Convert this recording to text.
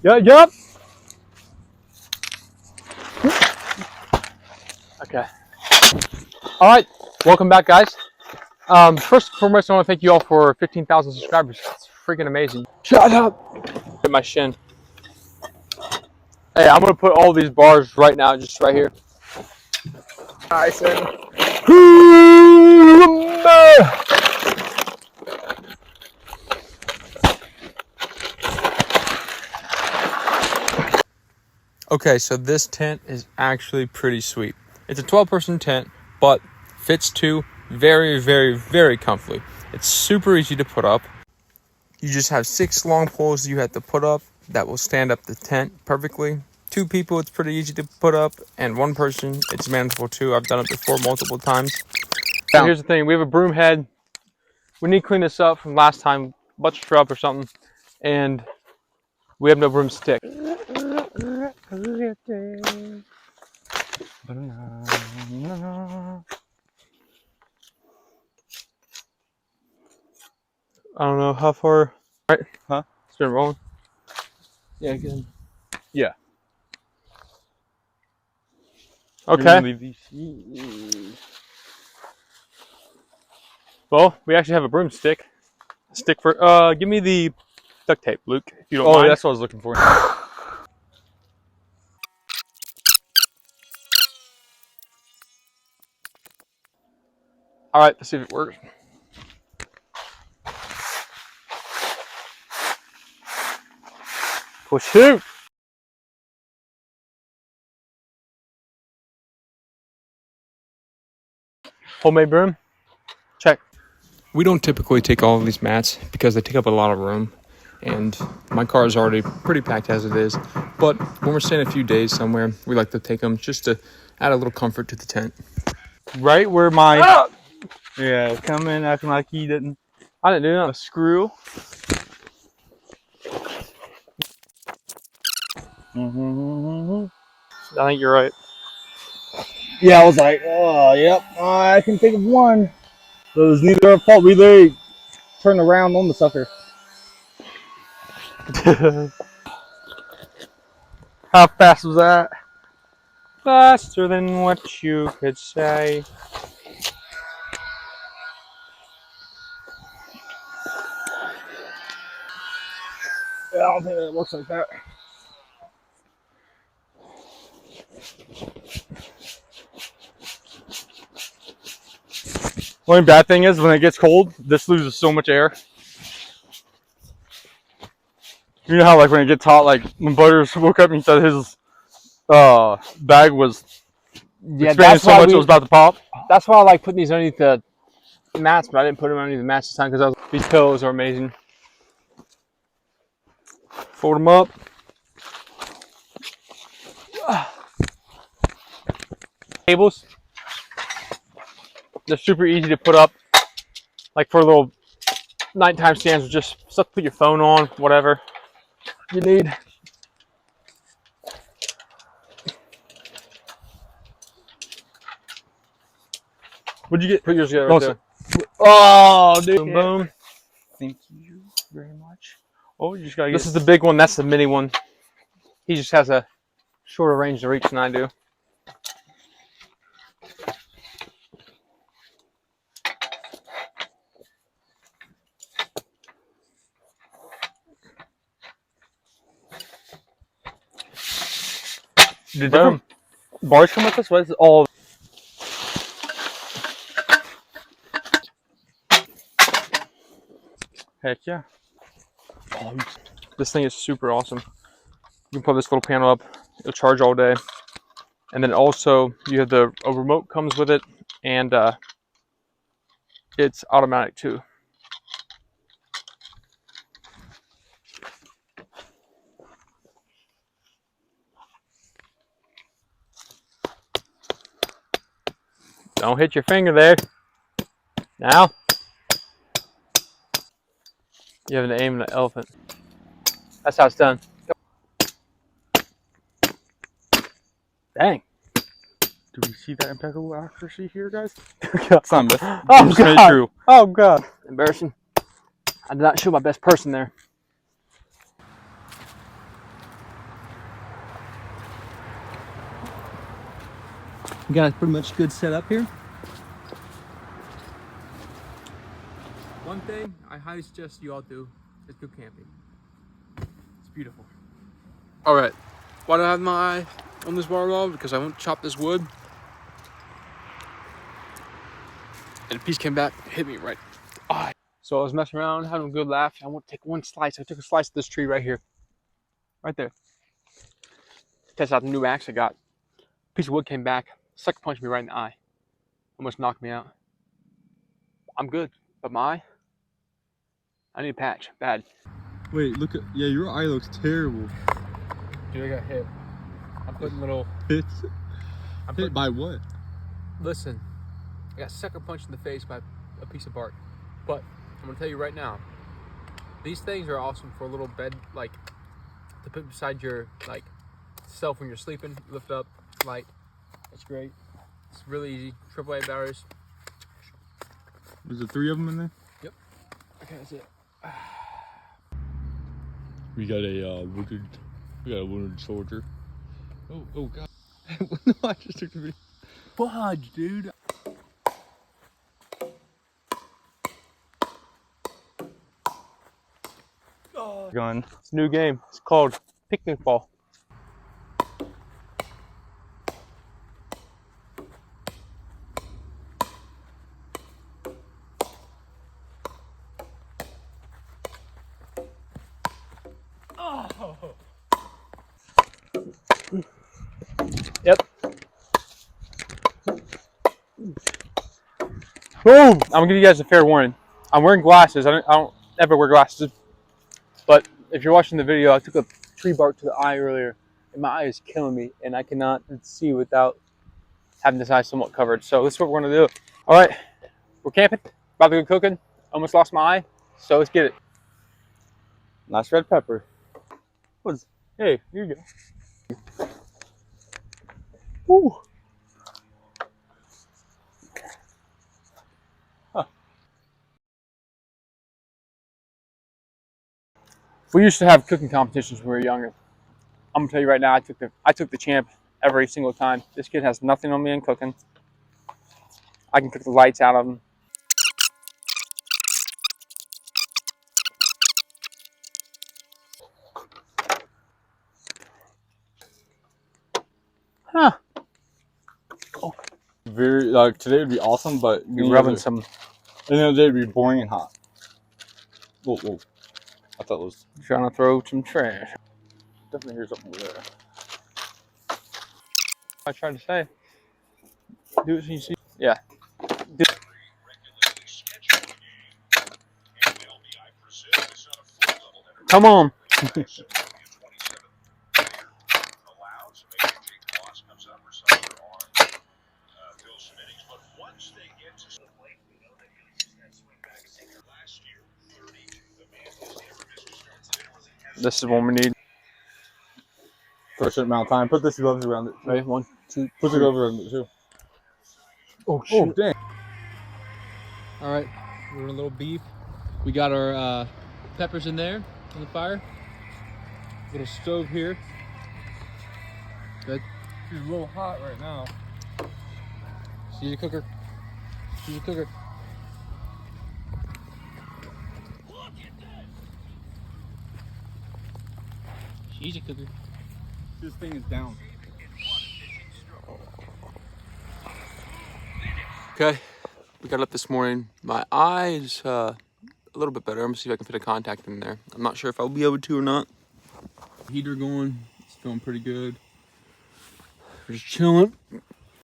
Yup. Okay. All right. Welcome back, guys. First and foremost, I want to thank you all for 15,000 subscribers. It's freaking amazing. Shut up. Hit my shin. Hey, I'm gonna put all these bars right now, just right here. Nice. Okay, so this tent is actually pretty sweet. It's a 12-person tent, but fits two very, very, very comfortably. It's super easy to put up. You just have 6 long poles you have to put up that will stand up the tent perfectly. 2 people, it's pretty easy to put up, and 1 person, it's manageable too. I've done it before multiple times. So here's the thing, we have a broom head. We need to clean this up from last time, bunch of scrub or something, and we have no broomstick. I don't know how far. Right? Huh? It's been rolling. Yeah, good. Yeah. Okay. Well, we actually have a broomstick. Stick for. Give me the duct tape, Luke, if you don't mind. Oh, that's what I was looking for. All right, let's see if it works. Well, shoot! Homemade broom. Check. We don't typically take all of these mats because they take up a lot of room, and my car is already pretty packed as it is. But when we're staying a few days somewhere, we like to take them just to add a little comfort to the tent. Right where my yeah, come in acting like he didn't. I didn't do that. A screw. I think you're right. Yeah, I was like, oh, yep, I can think of one. But it was neither our fault. We literally turned around on the sucker. How fast was that? Faster than what you could say. Yeah, I don't think it works like that. Only bad thing is when it gets cold, this loses so much air. You know how like when it gets hot, like when Butters woke up and he said his bag was expanding so much it was about to pop. That's why I like putting these underneath the mats, but I didn't put them underneath the mats this time because these pillows are amazing. Fold them up. Tables. They're super easy to put up, like for little nighttime stands with just stuff to put your phone on, whatever you need. What'd you get? Put yours together right there. Oh, dude. Boom, boom. Thank you very much. Oh, you just gotta get. This is the big one. That's the mini one. He just has a shorter range to reach than I do. Did different bars come with this? What is it? All? Heck yeah. Oh, this thing is super awesome. You can put this little panel up. It'll charge all day. And then also you have a remote comes with it, and it's automatic too. Don't hit your finger there. Now. You have an aim at an elephant. That's how it's done. Dang. Do we see that impeccable accuracy here, guys? It's not myth. Oh, God. True. Oh, God. Embarrassing. I did not show my best person there. We got a pretty much good setup here. One thing I highly suggest you all do is go camping. It's beautiful. All right, why do I have my eye on this water wall? Because I won't chop this wood. And a piece came back, hit me right. Ah. So I was messing around, having a good laugh. I want to take one slice. I took a slice of this tree right here. Right there. Test out the new axe I got. Piece of wood came back, sucker punched me right in the eye. Almost knocked me out. I'm good, but my eye, I need a patch, bad. Wait, look at, yeah, your eye looks terrible. Dude, I got hit. I'm putting little... Hit? I'm Hit by what? Listen, I got sucker punched in the face by a piece of bark. But I'm gonna tell you right now, these things are awesome for a little bed, like to put beside your like self when you're sleeping. Lift up, light. It's great. It's really easy. AAA batteries. Is there 3 of them in there? Yep. Okay, that's it. We got a wounded soldier. Oh god. No, I just took the video. Fudge, dude. Gun. It's a new game. It's called Picnic Ball. Yep. Boom! I'm gonna give you guys a fair warning. I'm wearing glasses. I don't ever wear glasses. But if you're watching the video, I took a tree bark to the eye earlier, and my eye is killing me, and I cannot see without having this eye somewhat covered. So this is what we're gonna do. All right, we're camping, about to go cooking. Almost lost my eye, so let's get it. Nice red pepper. Hey, here you go. Woo. Huh. We used to have cooking competitions when we were younger. I'm gonna tell you right now, I took the champ every single time. This kid has nothing on me in cooking. I can cook the lights out of him. Huh. Very like today would be awesome, but You're rubbing some. And the other day would be boring and hot. Whoa, whoa. I thought it was Trying to throw some trash. definitely hear something over there. I tried to say. Do it so you see. Yeah. Do Come on. This is what we need. For a certain amount of time. Put this gloves around it. Ready? 1, 2. Put the gloves around it too. Oh, Oh, dang. All right, we're doing a little beef. We got our peppers in there on the fire. Little stove here. Good. It's a little hot right now. See the cooker. See the cooker. She's a cooker. This thing is down. Okay, we got up this morning. My eye is a little bit better. I'm gonna see if I can fit a contact in there. I'm not sure if I'll be able to or not. Heater going. It's feeling pretty good. We're just chilling.